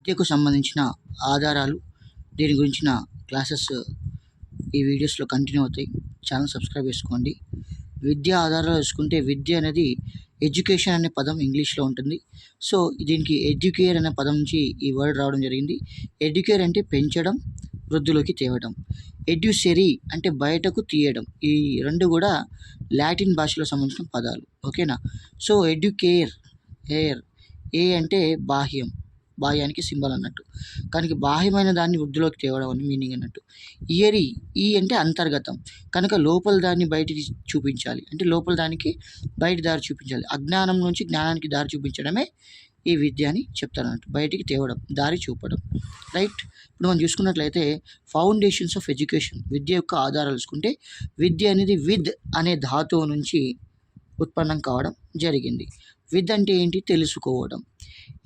విద్యకు సంబంధించిన ఆధారాలు, దీని గురించిన క్లాసెస్ ఈ వీడియోస్లో కంటిన్యూ అవుతాయి. ఛానల్ సబ్స్క్రైబ్ చేసుకోండి. విద్య ఆధారాలు చూసుకుంటే విద్య అనేది ఎడ్యుకేషన్ అనే పదం ఇంగ్లీష్లో ఉంటుంది. సో దీనికి ఎడ్యుకేర్ అనే పదం నుంచి ఈ వర్డ్ రావడం జరిగింది. ఎడ్యుకేర్ అంటే పెంచడం, వృద్ధిలోకి తేవడం. ఎడ్యుసెరీ అంటే బయటకు తీయడం. ఈ రెండు కూడా లాటిన్ భాషలో సంబంధించిన పదాలు. ఓకేనా. సో ఎడ్యుకేర్ ఏ అంటే బాహ్యం, బాహ్యానికి సింబల్ అన్నట్టు, కనుక బాహ్యమైన దాన్ని వృద్ధిలోకి తేవడం అని మీనింగ్ అన్నట్టు. ఈ అంటే అంతర్గతం, కనుక లోపల దాన్ని బయటికి చూపించాలి, అంటే లోపల దానికి బయట దారి చూపించాలి. అజ్ఞానం నుంచి జ్ఞానానికి దారి చూపించడమే ఈ విద్య అని చెప్తారు అన్నట్టు. బయటికి తేవడం, దారి చూపడం. రైట్. ఇప్పుడు మనం చూసుకున్నట్లయితే ఫౌండేషన్స్ ఆఫ్ ఎడ్యుకేషన్, విద్య యొక్క ఆధారాలు చూసుకుంటే విద్య అనేది విద్ అనే ధాతువు నుంచి ఉత్పన్నం కావడం జరిగింది. విద్ అంటే ఏంటి? తెలుసుకోవడం.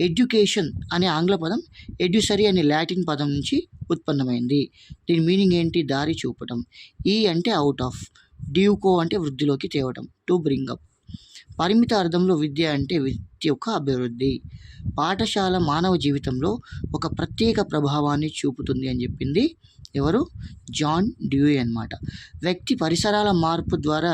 ఎడ్యుకేషన్ అనే ఆంగ్ల పదం ఎడ్యుసరీ అనే లాటిన్ పదం నుంచి ఉత్పన్నమైంది. దీని మీనింగ్ ఏంటి? దారి చూపడం. ఈ అంటే అవుట్ ఆఫ్, డ్యూకో అంటే వృద్ధిలోకి తేవడం, టు బ్రింగ్ అప్. పరిమిత అర్థంలో విద్య అంటే విద్య యొక్క అభివృద్ధి. పాఠశాల మానవ జీవితంలో ఒక ప్రత్యేక ప్రభావాన్ని చూపుతుంది అని చెప్పింది ఎవరు? జాన్ డ్యూయీ అన్నమాట. వ్యక్తి పరిసరాల మార్పు ద్వారా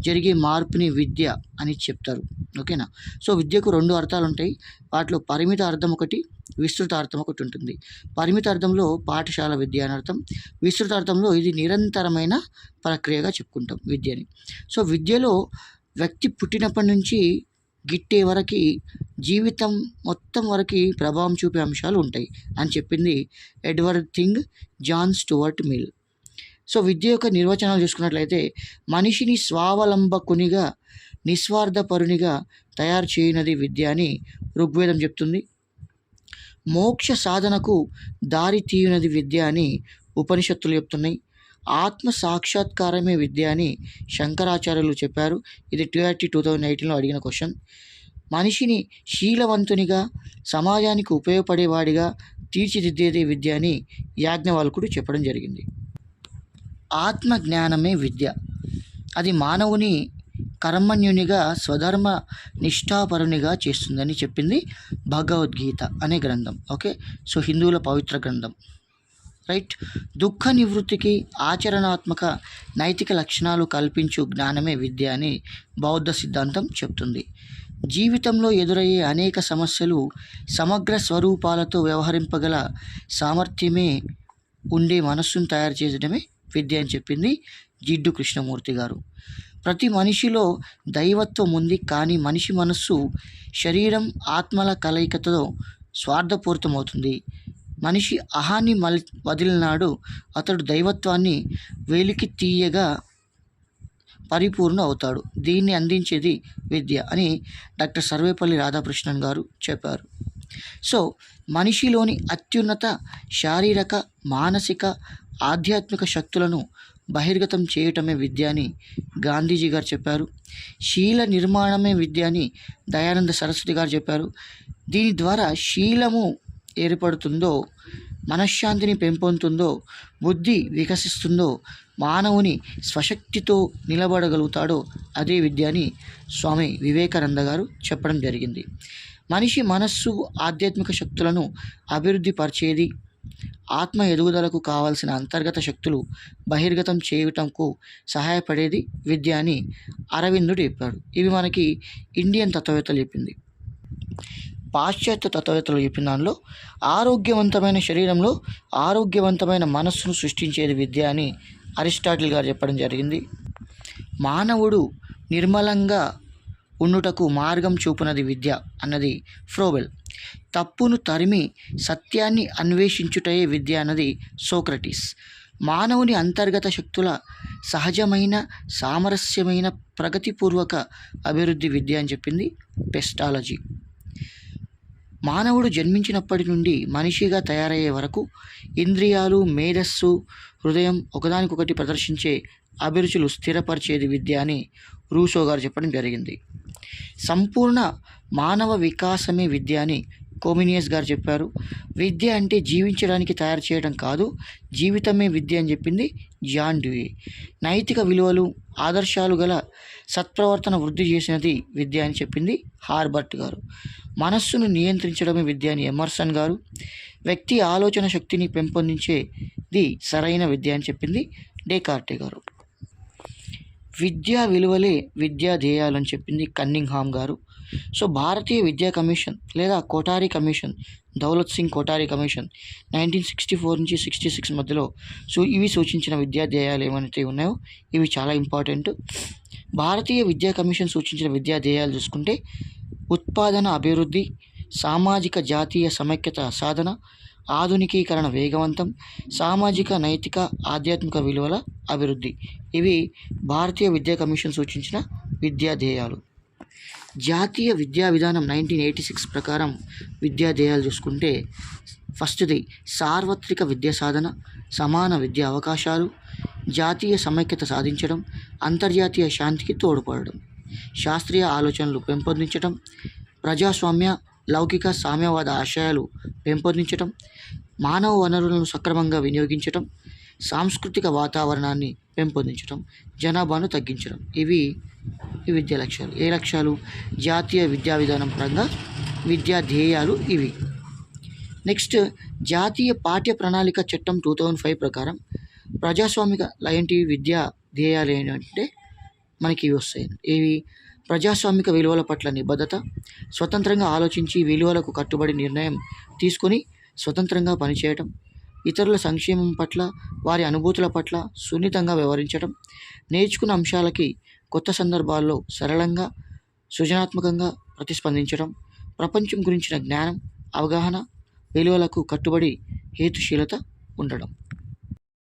జరిగే మార్పుని విద్య అని చెప్తారు. ఓకేనా. సో విద్యకు రెండు అర్థాలు ఉంటాయి. వాటిలో పరిమిత అర్థం ఒకటి, విస్తృత అర్థం ఒకటి ఉంటుంది. పరిమిత అర్థంలో పాఠశాల విద్య అని అర్థం. విస్తృత అర్థంలో ఇది నిరంతరమైన ప్రక్రియగా చెప్పుకుంటాం విద్యని. సో విద్యలో వ్యక్తి పుట్టినప్పటి నుంచి గిట్టే వరకు జీవితం మొత్తం వరకు ప్రభావం చూపే అంశాలు ఉంటాయి అని చెప్పింది Edward Thing, John Stuart Mill. So విద్య యొక్క నిర్వచనాలు చూసుకున్నట్లయితే మనిషిని స్వావలంబకునిగా, నిస్వార్థపరునిగా తయారు చేయనది విద్య అని ఋగ్వేదం చెప్తుంది. మోక్ష సాధనకు దారి తీయునది విద్య అని ఉపనిషత్తులు చెప్తున్నాయి. ఆత్మ సాక్షాత్కారమే విద్య అని శంకరాచార్యులు చెప్పారు. ఇది TRT 2018లో అడిగిన క్వశ్చన్. మనిషిని శీలవంతునిగా, సమాజానికి ఉపయోగపడేవాడిగా తీర్చిదిద్దేదే విద్య అని యాజ్ఞవల్కుడు చెప్పడం జరిగింది. ఆత్మ జ్ఞానమే విద్య. అది మానవుని కర్మణ్యునిగా, స్వధర్మ నిష్ఠాపరునిగా చేస్తుందని చెప్పింది భగవద్గీత అనే గ్రంథం. ఓకే. సో హిందువుల పవిత్ర గ్రంథం. రైట్. దుఃఖ నివృత్తికి ఆచరణాత్మక నైతిక లక్షణాలు కల్పించు జ్ఞానమే విద్య అని బౌద్ధ సిద్ధాంతం చెప్తుంది. జీవితంలో ఎదురయ్యే అనేక సమస్యలు సమగ్ర స్వరూపాలతో వ్యవహరింపగల సామర్థ్యమే ఉండే మనస్సును తయారు చేయడమే విద్య అని చెప్పింది జిడ్డు కృష్ణమూర్తి గారు. ప్రతి మనిషిలో దైవత్వం ఉంది, కానీ మనిషి మనస్సు శరీరం ఆత్మల కలయికతో స్వార్థపూరితమవుతుంది. మనిషి అహాన్ని వదిలినాడు అతడు దైవత్వాన్ని వెలికి తీయగా పరిపూర్ణ అవుతాడు. దీన్ని అందించేది విద్య అని డాక్టర్ సర్వేపల్లి రాధాకృష్ణన్ గారు చెప్పారు. సో మనిషిలోని అత్యున్నత శారీరక, మానసిక, ఆధ్యాత్మిక శక్తులను బహిర్గతం చేయటమే విద్య అని గాంధీజీ గారు చెప్పారు. శీల నిర్మాణమే విద్య అని దయానంద సరస్వతి గారు చెప్పారు. దీని ద్వారా శీలము ఏర్పడుతుందో, మనశ్శాంతిని పెంపొందుతుందో, బుద్ధి వికసిస్తుందో, మానవుని స్వశక్తితో నిలబడగలుగుతాడో అదే విద్య అని స్వామి వివేకానంద గారు చెప్పడం జరిగింది. మనిషి మనస్సు, ఆధ్యాత్మిక శక్తులను అభివృద్ధి పరిచేది, ఆత్మ ఎదుగుదలకు కావాల్సిన అంతర్గత శక్తులు బహిర్గతం చేయటంకు సహాయపడేది విద్య అని అరవిందుడు చెప్పాడు. ఇవి మనకి ఇండియన్ తత్వవేత్తలు చెప్పింది. పాశ్చాత్య తత్వవేత్తలు చెప్పిన దానిలో ఆరోగ్యవంతమైన శరీరంలో ఆరోగ్యవంతమైన మనస్సును సృష్టించేది విద్య అని అరిస్టాటిల్ గారు చెప్పడం జరిగింది. మానవుడు నిర్మలంగా ఉండుటకు మార్గం చూపునది విద్య అన్నది ఫ్రోబెల్. తప్పును తరిమి సత్యాన్ని అన్వేషించుటయే విద్య అన్నది సోక్రటీస్. మానవుని అంతర్గత శక్తుల సహజమైన, సామరస్యమైన, ప్రగతిపూర్వక అభివృద్ధి విద్య అని చెప్పింది పెస్టాలజీ. మానవుడు జన్మించినప్పటి నుండి మనిషిగా తయారయ్యే వరకు ఇంద్రియాలు, మేధస్సు, హృదయం ఒకదానికొకటి ప్రదర్శించే అభిరుచులు స్థిరపరిచేది విద్య అని రూసో గారు చెప్పడం జరిగింది. సంపూర్ణ మానవ వికాసమే విద్య అని కోమినియస్ గారు చెప్పారు. విద్య అంటే జీవించడానికి తయారు చేయడం కాదు, జీవితమే విద్య అని చెప్పింది జాన్ డ్యూయీ. నైతిక విలువలు, ఆదర్శాలు గల సత్ప్రవర్తన వృద్ధి చేసినది విద్య అని చెప్పింది హార్బర్ట్ గారు. మనస్సును నియంత్రించడమే విద్య అని ఎమర్సన్ గారు. వ్యక్తి ఆలోచన శక్తిని పెంపొందించేది సరైన విద్య అని చెప్పింది డేకార్టే గారు. విద్యా విలువలే విద్యా ధ్యేయాలు అని చెప్పింది కన్నింగ్హామ్ గారు. సో భారతీయ విద్యా కమిషన్ లేదా కోటారి కమిషన్, దౌలత్ సింగ్ కోటారి కమిషన్ 1964 నుంచి 66 మధ్యలో ఇవి సూచించిన విద్యా ధ్యేయాలు ఏమైతే ఉన్నాయో ఇవి చాలా ఇంపార్టెంట్. భారతీయ విద్యా కమిషన్ సూచించిన విద్యా ధ్యేయాలు చూసుకుంటే ఉత్పాదన అభివృద్ధి, సామాజిక జాతీయ సమైక్యత సాధన, ఆధునికీకరణ వేగవంతం, సామాజిక నైతిక ఆధ్యాత్మిక విలువల అభివృద్ధి. ఇవి భారతీయ విద్యా కమిషన్ సూచించిన విద్యా ధ్యేయాలు. జాతీయ విద్యా విధానం 1986 ప్రకారం విద్యా ధ్యేయాలు చూసుకుంటే ఫస్ట్ది సార్వత్రిక విద్యా సాధన, సమాన విద్యా అవకాశాలు, జాతీయ సమైక్యత సాధించడం, అంతర్జాతీయ శాంతికి తోడ్పడడం, శాస్త్రీయ ఆలోచనలు పెంపొందించడం, ప్రజాస్వామ్య లౌకిక సామ్యవాద ఆశయాలు పెంపొందించడం, మానవ వనరులను సక్రమంగా వినియోగించడం, సాంస్కృతిక వాతావరణాన్ని పెంపొందించడం, జనాభాను తగ్గించడం. ఇవి ఈ విద్యా లక్ష్యాలు. ఏ లక్ష్యాలు? జాతీయ విద్యా విధానం పరంగా విద్యా ధ్యేయాలు ఇవి. నెక్స్ట్ జాతీయ పాఠ్య ప్రణాళిక చట్టం 2005 ప్రకారం ప్రజాస్వామిక లాంటి విద్యా ధ్యేయాలు ఏంటంటే మనకి ఇవి వస్తాయి. ఇవి ప్రజాస్వామిక విలువల పట్ల నిబద్ధత, స్వతంత్రంగా ఆలోచించి విలువలకు కట్టుబడి నిర్ణయం తీసుకొని స్వతంత్రంగా పనిచేయటం, ఇతరుల సంక్షేమం పట్ల వారి అనుభూతుల పట్ల సున్నితంగా వ్యవహరించడం, నేర్చుకున్న అంశాలకి కొత్త సందర్భాల్లో సరళంగా సృజనాత్మకంగా ప్రతిస్పందించడం, ప్రపంచం గురించిన జ్ఞానం, అవగాహన, విలువలకు కట్టుబడి హేతుశీలత ఉండడం.